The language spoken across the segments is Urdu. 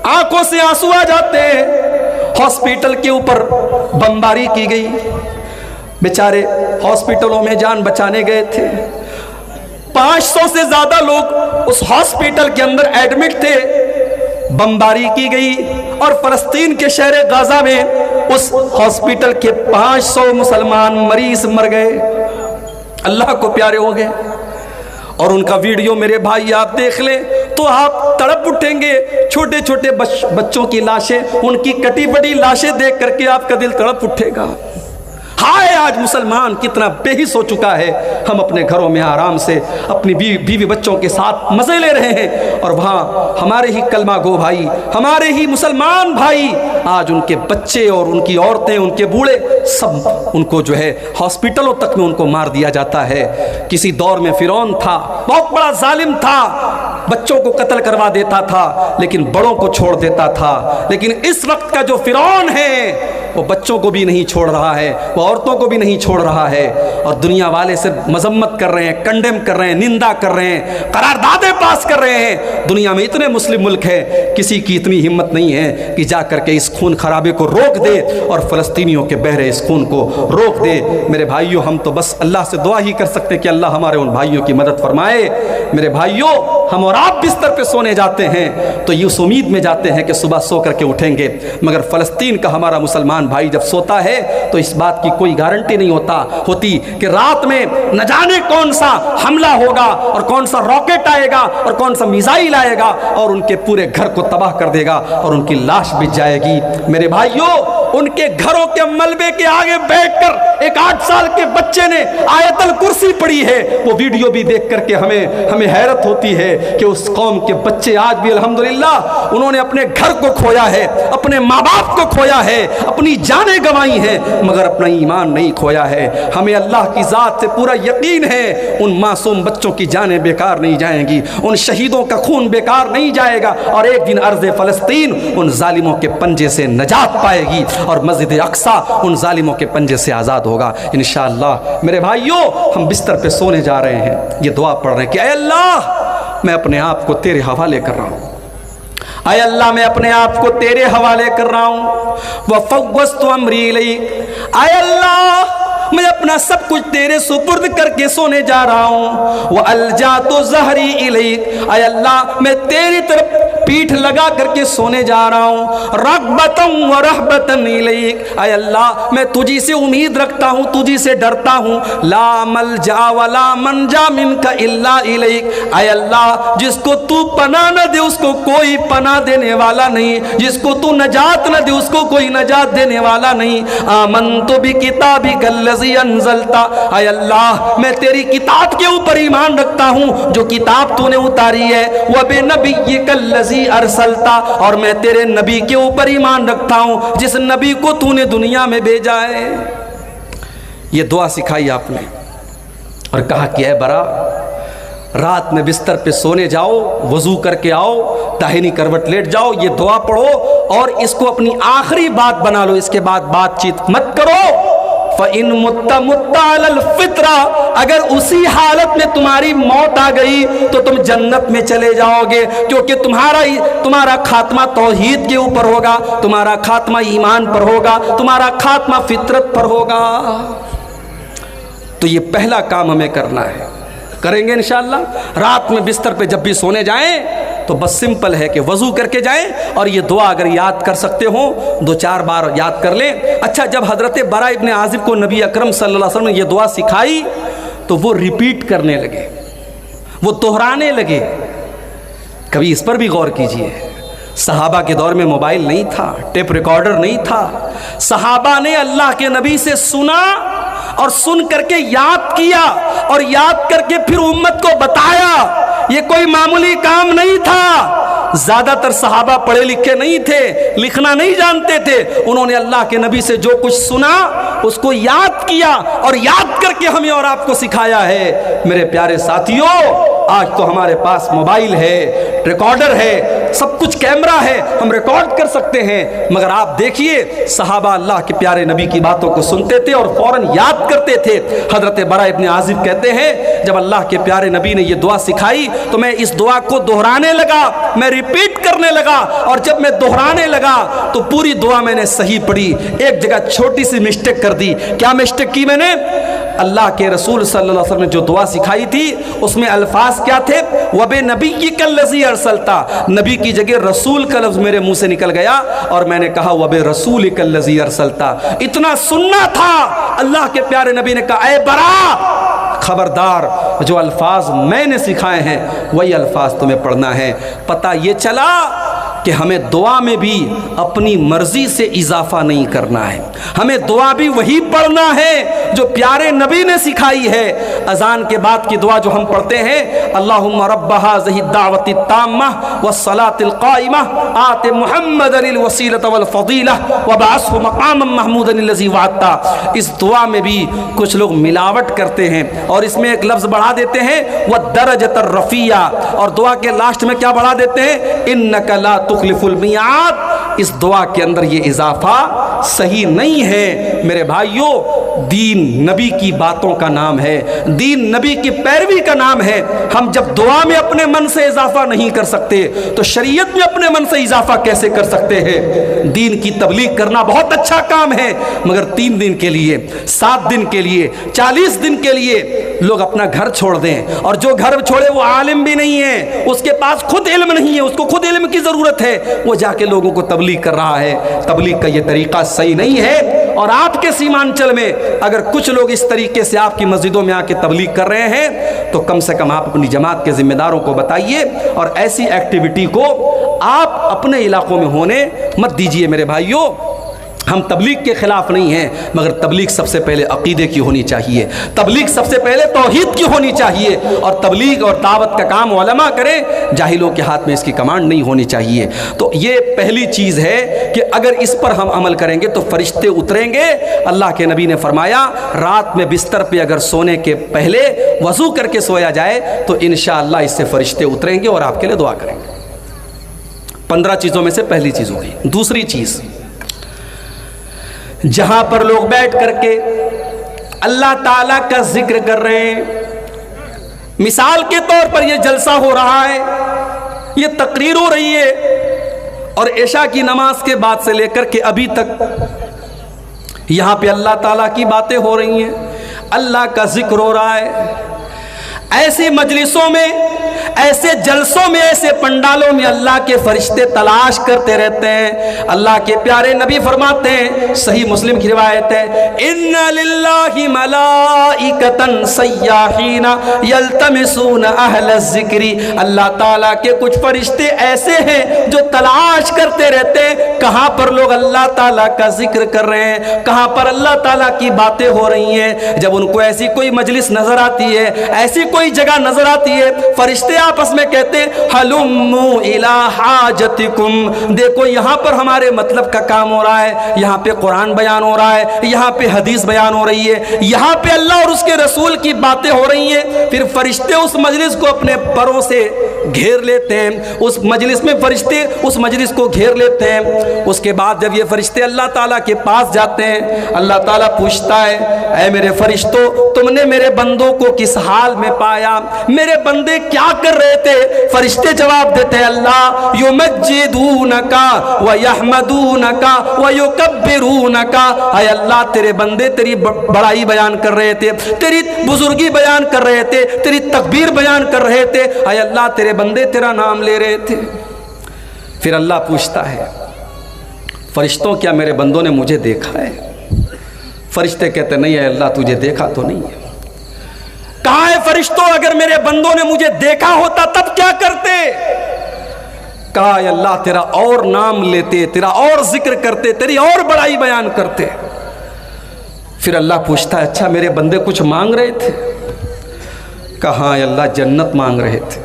آنکھوں سے آنسو آ جاتے ہیں. ہاسپٹل کے اوپر بمباری کی گئی, بیچارے ہاسپٹلوں میں جان بچانے گئے تھے. 500 سے زیادہ لوگ اس ہاسپٹل کے اندر ایڈمٹ تھے. بمباری کی گئی اور فلسطین کے شہر غزہ میں اس ہاسپٹل کے 500 مسلمان مریض مر گئے, اللہ کو پیارے ہو گئے. اور ان کا ویڈیو میرے بھائی آپ دیکھ لیں تو آپ تڑپ اٹھیں گے. چھوٹے چھوٹے بچوں کی لاشیں, ان کی کٹی بڑی لاشیں دیکھ کر کے آپ کا دل تڑپ اٹھے گا. ہائے آج مسلمان کتنا بے حس ہو چکا ہے. ہم اپنے گھروں میں آرام سے اپنی بیوی بچوں کے ساتھ مزے لے رہے ہیں, اور وہاں ہمارے ہی کلمہ گو بھائی, ہمارے ہی مسلمان بھائی, آج ان کے بچے اور ان کی عورتیں, ان کے بوڑھے, سب ان کو جو ہے ہاسپٹلوں تک میں ان کو مار دیا جاتا ہے. کسی دور میں فرعون تھا, بہت بڑا ظالم تھا, بچوں کو قتل کروا دیتا تھا لیکن بڑوں کو چھوڑ دیتا تھا. لیکن اس وقت کا جو فرعون ہے وہ بچوں کو بھی نہیں چھوڑ رہا ہے, وہ عورتوں کو بھی نہیں چھوڑ رہا ہے, اور دنیا والے صرف مذمت کر رہے ہیں, کنڈیم کر رہے ہیں, نندا کر رہے ہیں, قراردادیں پاس کر رہے ہیں. دنیا میں اتنے مسلم ملک ہیں, کسی کی اتنی ہمت نہیں ہے کہ جا کر کے اس خون خرابے کو روک دے اور فلسطینیوں کے بہرے اس خون کو روک دے. میرے بھائیوں, ہم تو بس اللہ سے دعا ہی کر سکتے کہ اللہ ہمارے ان بھائیوں کی مدد فرمائے. میرے بھائیوں, ہم اور آپ بستر پہ سونے جاتے ہیں تو یہ اس امید میں جاتے ہیں کہ صبح سو کر کے اٹھیں گے, مگر فلسطین کا ہمارا مسلمان بھائی جب سوتا ہے تو اس بات کی کوئی گارنٹی نہیں ہوتی کہ رات میں نہ جانے کون سا حملہ ہوگا اور کون سا راکٹ آئے گا اور کون سا میزائل آئے گا اور ان کے پورے گھر کو تباہ کر دے گا اور ان کی لاش بچ جائے گی. میرے بھائیوں, ان کے گھروں کے ملبے کے آگے بیٹھ کر ایک 8 سال کے بچے نے آیت الکرسی پڑھی ہے. وہ ویڈیو بھی دیکھ کر کے ہمیں حیرت ہوتی ہے کہ اس قوم کے بچے آج بھی الحمدللہ انہوں نے اپنے گھر کو کھویا ہے, اپنے ماں باپ کو کھویا ہے, اپنی جانیں گنوائی ہیں, مگر اپنا ایمان نہیں کھویا ہے. ہمیں اللہ کی ذات سے پورا یقین ہے ان معصوم بچوں کی جانیں بیکار نہیں جائیں گی, ان شہیدوں کا خون بیکار نہیں جائے گا, اور ایک دن ارض فلسطین ان ظالموں کے پنجے سے نجات پائے گی اور مسجد اقصی ان ظالموں کے پنجے سے آزاد ہوگا انشاءاللہ. میرے بھائیوں, ہم بستر پہ سونے جا رہے ہیں, یہ دعا پڑھ رہے ہیں کہ اے اللہ, میں اپنے آپ کو تیرے حوالے کر رہا ہوں. اے اللہ, میں اپنے آپ کو تیرے حوالے کر رہا ہوں. وَفَوَّضْتُ أَمْرِي إِلَيْكَ, اے اللہ میں اپنا سب کچھ تیرے سپرد کر کے سونے جا رہا ہوں. وَأَلْجَأْتُ ظَهْرِي إِلَيْكَ, اے اللہ میں تیری طرف پیٹھ لگا کر کے سونے جا رہا ہوں. رَغْبَةً وَرَهْبَةً إِلَيْكَ, اے اللہ میں تجھی سے امید رکھتا ہوں, تجھی سے ڈرتا ہوں. لَا مَلْجَأَ وَلَا مَنْجَا مِنْكَ إِلَّا إِلَيْكَ, اے اللہ جس کو تو پناہ نہ دے اس کو کوئی پناہ دینے والا نہیں, جس کو تو نجات نہ دے اس کو کوئی نجات دینے والا نہیں. آمنت بکتابک الذی انزلتا, اے اللہ میں تیری کتاب کے اوپر ایمان رکھتا ہوں جو کتاب تو نے اتاری ہے. وبنبیک الذی ارسلتا, اور میں تیرے نبی کے اوپر ایمان رکھتا ہوں جس نبی کو تو نے دنیا میں بھیجا ہے. یہ دعا سکھائی آپ نے اور کہا کہ اے برا, رات میں بستر پہ سونے جاؤ, وضو کر کے آؤ, داہنی کروٹ لیٹ جاؤ, یہ دعا پڑھو اور اس کو اپنی آخری بات بنا لو. اس کے بعد بات چیت مت کرو. فَإِن مُتَّ مُتَّ عَلَى الْفِطْرَةِ, اگر اسی حالت میں تمہاری موت آ گئی تو تم جنت میں چلے جاؤ گے, کیونکہ تمہارا خاتمہ توحید کے اوپر ہوگا, تمہارا خاتمہ ایمان پر ہوگا, تمہارا خاتمہ فطرت پر ہوگا. تو یہ پہلا کام ہمیں کرنا ہے, کریں گے انشاءاللہ. رات میں بستر پہ جب بھی سونے جائیں تو بس سمپل ہے کہ وضو کر کے جائیں, اور یہ دعا اگر یاد کر سکتے ہوں 2-4 بار یاد کر لیں. اچھا, جب حضرت برا ابن عازب کو نبی اکرم صلی اللہ علیہ وسلم نے یہ دعا سکھائی تو وہ ریپیٹ کرنے لگے, وہ دہرانے لگے. کبھی اس پر بھی غور کیجئے, صحابہ کے دور میں موبائل نہیں تھا, ٹیپ ریکارڈر نہیں تھا. صحابہ نے اللہ کے نبی سے سنا اور سن کر کے یاد کیا, اور یاد کر کے پھر امت کو بتایا. یہ کوئی معمولی کام نہیں تھا. زیادہ تر صحابہ پڑھے لکھے نہیں تھے, لکھنا نہیں جانتے تھے. انہوں نے اللہ کے نبی سے جو کچھ سنا اس کو یاد کیا اور یاد کر کے ہمیں اور آپ کو سکھایا ہے. میرے پیارے ساتھیوں, آج تو ہمارے پاس موبائل ہے، ریکارڈر ہے، سب کچھ کیمرہ ہے، ہم ریکارڈ کر سکتے ہیں، مگر آپ دیکھیے صحابہ اللہ کے پیارے نبی کی باتوں کو سنتے تھے اور فوراً یاد کرتے تھے۔ حضرت براء ابن عازب کہتے ہیں جب اللہ کے پیارے نبی نے یہ دعا سکھائی تو میں اس دعا کو دہرانے لگا، میں ریپیٹ کرنے لگا، اور جب میں دہرانے لگا تو پوری دعا میں نے صحیح پڑھی، ایک جگہ چھوٹی سی مسٹیک کر دی۔ کیا مسٹیک کی میں نے؟ اللہ کے رسول صلی اللہ علیہ وسلم نے جو دعا سکھائی تھی اس میں الفاظ کیا تھے؟ وَبِنَبِيِّكَ الَّذِي أَرْسَلْتَ، نبی کی جگہ رسول کا لفظ میرے منہ سے نکل گیا اور میں نے کہا وَبِرَسُولِكَ الَّذِي أَرْسَلْتَ۔ اتنا سننا تھا، اللہ کے پیارے نبی نے کہا اے برا خبردار، جو الفاظ میں نے سکھائے ہیں وہی الفاظ تمہیں پڑھنا ہے۔ پتہ یہ چلا کہ ہمیں دعا میں بھی اپنی مرضی سے اضافہ نہیں کرنا ہے، ہمیں دعا بھی وہی پڑھنا ہے جو پیارے نبی نے سکھائی ہے۔ اذان کے بعد کی دعا جو ہم پڑھتے ہیں اللہم رب هذه الدعوة التامة والصلاة القائمة آت محمد الوسیلۃ والفضیلہ وبعثہ مقاما محمودا الذی وعدتہ، اس دعا میں بھی کچھ لوگ ملاوٹ کرتے ہیں اور اس میں ایک لفظ بڑھا دیتے ہیں والدرجۃ الرفیع، اور دعا کے لاسٹ میں کیا بڑھا دیتے ہیں انک لا تخلف المیعاد۔ اس دعا کے اندر یہ اضافہ صحیح نہیں ہے میرے بھائیوں۔ دین نبی کی باتوں کا نام ہے، دین نبی کی پیروی کا نام ہے۔ ہم جب دعا میں اپنے من سے اضافہ نہیں کر سکتے تو شریعت میں اپنے من سے اضافہ کیسے کر سکتے ہیں؟ دین کی تبلیغ کرنا بہت اچھا کام ہے، مگر 3 دن کے لیے، 7 دن کے لیے، 40 دن کے لیے لوگ اپنا گھر چھوڑ دیں، اور جو گھر چھوڑے وہ عالم بھی نہیں ہے، اس کے پاس خود علم نہیں ہے، اس کو خود علم کی ضرورت ہے، وہ جا کے لوگوں کو تبلیغ کر رہا ہے۔ تبلیغ کا یہ طریقہ صحیح نہیں ہے، اور آپ کے سیمانچل میں اگر کچھ لوگ اس طریقے سے آپ کی مسجدوں میں آ کے تبلیغ کر رہے ہیں تو کم سے کم آپ اپنی جماعت کے ذمہ داروں کو بتائیے، اور ایسی ایکٹیویٹی کو آپ اپنے علاقوں میں ہونے مت دیجیے میرے بھائیوں۔ ہم تبلیغ کے خلاف نہیں ہیں، مگر تبلیغ سب سے پہلے عقیدے کی ہونی چاہیے، تبلیغ سب سے پہلے توحید کی ہونی چاہیے، اور تبلیغ اور دعوت کا کام علماء کریں، جاہلوں کے ہاتھ میں اس کی کمانڈ نہیں ہونی چاہیے۔ تو یہ پہلی چیز ہے کہ اگر اس پر ہم عمل کریں گے تو فرشتے اتریں گے۔ اللہ کے نبی نے فرمایا رات میں بستر پہ اگر سونے کے پہلے وضو کر کے سویا جائے تو انشاءاللہ اس سے فرشتے اتریں گے اور آپ کے لیے دعا کریں گے۔ 15 چیزوں میں سے پہلی چیز ہو گئی۔ دوسری چیز، جہاں پر لوگ بیٹھ کر کے اللہ تعالیٰ کا ذکر کر رہے ہیں، مثال کے طور پر یہ جلسہ ہو رہا ہے، یہ تقریر ہو رہی ہے، اور عشاء کی نماز کے بعد سے لے کر کے ابھی تک یہاں پہ اللہ تعالیٰ کی باتیں ہو رہی ہیں، اللہ کا ذکر ہو رہا ہے۔ ایسی مجلسوں میں، ایسے جلسوں میں، ایسے پنڈالوں میں اللہ کے فرشتے تلاش کرتے رہتے ہیں۔ اللہ کے پیارے نبی فرماتے ہیں، صحیح مسلم کی روایت ہے، ان للہ ملائکۃ سیاحین یلتمسون اہل الذکر، اللہ تعالیٰ کے کچھ فرشتے ایسے ہیں جو تلاش کرتے رہتے ہیں کہاں پر لوگ اللہ تعالیٰ کا ذکر کر رہے ہیں، کہاں پر اللہ تعالیٰ کی باتیں ہو رہی ہیں۔ جب ان کو ایسی کوئی مجلس نظر آتی ہے، ایسی کوئی جگہ نظر آتی ہے، فرشتے آپس میں کہتے ہیں حلموا الی حاجتکم، دیکھو یہاں پر ہمارے مطلب کا کام ہو رہا ہے، یہاں پہ قرآن بیان ہو رہا ہے، یہاں پہ حدیث بیان ہو رہی ہے، یہاں پہ اللہ اور اس کے رسول کی باتیں ہو رہی ہیں۔ پھر فرشتے اس مجلس کو اپنے پروں سے گھیر لیتے ہیں، اس مجلس میں فرشتے اس مجلس کو گھیر لیتے ہیں۔ اس کے بعد جب یہ فرشتے اللہ تعالیٰ کے پاس جاتے ہیں، اللہ تعالیٰ پوچھتا ہے اے میرے فرشتوں، تم نے میرے بندوں کو کس حال میں پایا؟ میرے بندے کیا کر رہے تھے؟ فرشتے جواب دیتے ہیں اللہ یمجدونکا ویحمدونکا ویکبرونکا، اے اللہ تیرے بندے تیری بڑائی بیان کر رہے تھے، تیری بزرگی بیان کر رہے تھے، تیری تکبیر بیان کر رہے تھے، اے اللہ تیرے بندے تیرا نام لے رہے تھے۔ پھر اللہ پوچھتا ہے فرشتوں کیا میرے بندوں نے مجھے دیکھا ہے؟ فرشتے کہتے نہیں ہے اللہ تجھے دیکھا تو نہیں ہے۔ کہاں ہے فرشتوں اگر میرے بندوں نے مجھے دیکھا ہوتا تب کیا کرتے؟ کہا اے اللہ تیرا اور نام لیتے، تیرا اور ذکر کرتے، تیری اور بڑائی بیان کرتے۔ پھر اللہ پوچھتا ہے اچھا میرے بندے کچھ مانگ رہے تھے؟ کہا اے اللہ جنت مانگ رہے تھے۔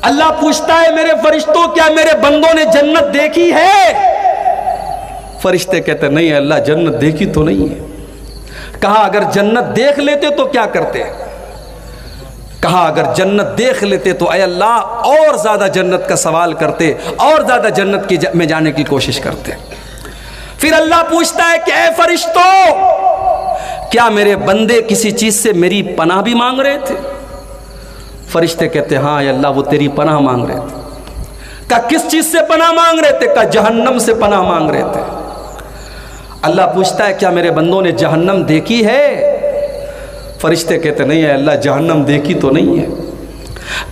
اللہ پوچھتا ہے میرے فرشتوں کیا میرے بندوں نے جنت دیکھی ہے؟ فرشتے کہتے نہیں اللہ جنت دیکھی تو نہیں ہے۔ کہا اگر جنت دیکھ لیتے تو کیا کرتے؟ کہا اگر جنت دیکھ لیتے تو اے اللہ اور زیادہ جنت کا سوال کرتے، اور زیادہ جنت میں جانے کی کوشش کرتے۔ پھر اللہ پوچھتا ہے کہ اے فرشتوں، کیا میرے بندے کسی چیز سے میری پناہ بھی مانگ رہے تھے؟ فرشتے کہتے ہاں اے اللہ وہ تیری پناہ مانگ رہے تھے۔ کہا کس چیز سے پناہ مانگ رہے تھے؟ کہا جہنم سے پناہ مانگ رہے تھے۔ اللہ پوچھتا ہے کیا میرے بندوں نے جہنم دیکھی ہے؟ فرشتے کہتے نہیں ہے اللہ جہنم دیکھی تو نہیں ہے۔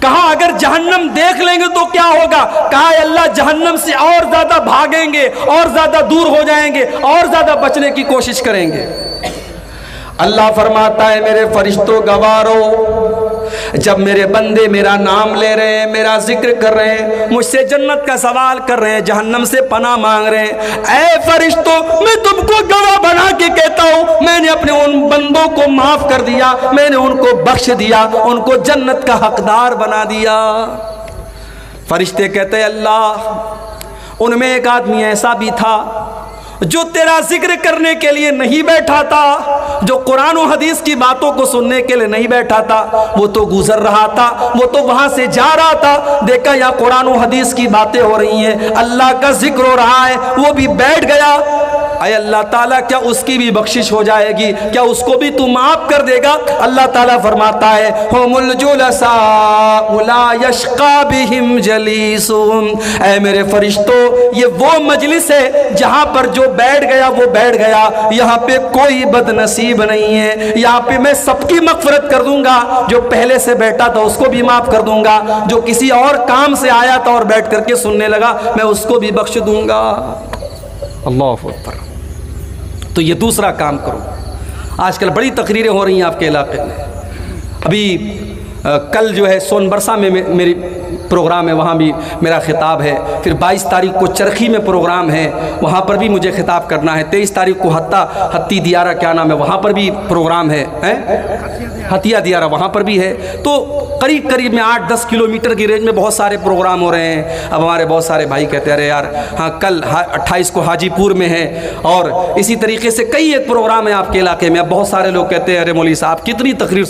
کہا اگر جہنم دیکھ لیں گے تو کیا ہوگا؟ کہا اے اللہ جہنم سے اور زیادہ بھاگیں گے، اور زیادہ دور ہو جائیں گے، اور زیادہ بچنے کی کوشش کریں گے۔ اللہ فرماتا ہے میرے فرشتوں گوارو، جب میرے بندے میرا نام لے رہے ہیں، میرا ذکر کر رہے ہیں، مجھ سے جنت کا سوال کر رہے ہیں، جہنم سے پناہ مانگ رہے ہیں، اے فرشتوں میں تم کو گواہ بنا کے کہتا ہوں میں نے اپنے ان بندوں کو معاف کر دیا، میں نے ان کو بخش دیا، ان کو جنت کا حقدار بنا دیا۔ فرشتے کہتے ہیں اللہ ان میں ایک آدمی ایسا بھی تھا جو تیرا ذکر کرنے کے لیے نہیں بیٹھا تھا، جو قرآن و حدیث کی باتوں کو سننے کے لیے نہیں بیٹھا تھا، وہ تو گزر رہا تھا، وہ تو وہاں سے جا رہا تھا، دیکھا یا قرآن و حدیث کی باتیں ہو رہی ہیں، اللہ کا ذکر ہو رہا ہے، وہ بھی بیٹھ گیا۔ اے اللہ تعالیٰ کیا اس کی بھی بخشش ہو جائے گی؟ کیا اس کو بھی تو معاف کر دے گا؟ اللہ تعالیٰ فرماتا ہے ہم الجلساء لا یشقی بہم جلیسہم، اے میرے فرشتوں یہ وہ مجلس ہے جہاں پر جو بیٹھ گیا وہ بیٹھ گیا، یہاں پہ کوئی بد نصیب نہیں ہے، یہاں پہ میں سب کی مغفرت کر دوں گا، جو پہلے سے بیٹھا تھا اس کو بھی معاف کر دوں گا، جو کسی اور کام سے آیا تھا اور بیٹھ کر کے سننے لگا میں اس کو بھی بخش دوں گا۔ اللہ اکبر۔ تو یہ دوسرا کام کرو۔ آج کل بڑی تقریریں ہو رہی ہیں آپ کے علاقے میں، ابھی کل جو ہے سون برسا میں میری پروگرام ہے، وہاں بھی میرا خطاب ہے، پھر 22 تاریخ کو چرخی میں پروگرام ہے، وہاں پر بھی مجھے خطاب کرنا ہے، 23 تاریخ کو ہتی دیارہ کیا نام ہے وہاں پر بھی پروگرام ہے، ہتیا دیارہ وہاں پر بھی ہے۔ تو قریب قریب میں 8-10 کلومیٹر کی رینج میں بہت سارے پروگرام ہو رہے ہیں۔ اب ہمارے بہت سارے بھائی کہتے ہیں ارے یار ہاں کل 28 کو حاجی پور میں ہے، اور اسی طریقے سے کئی ایک پروگرام ہے آپ کے علاقے میں۔ اب بہت سارے لوگ کہتے ہیں ارے مولوی صاحب کتنی تقریر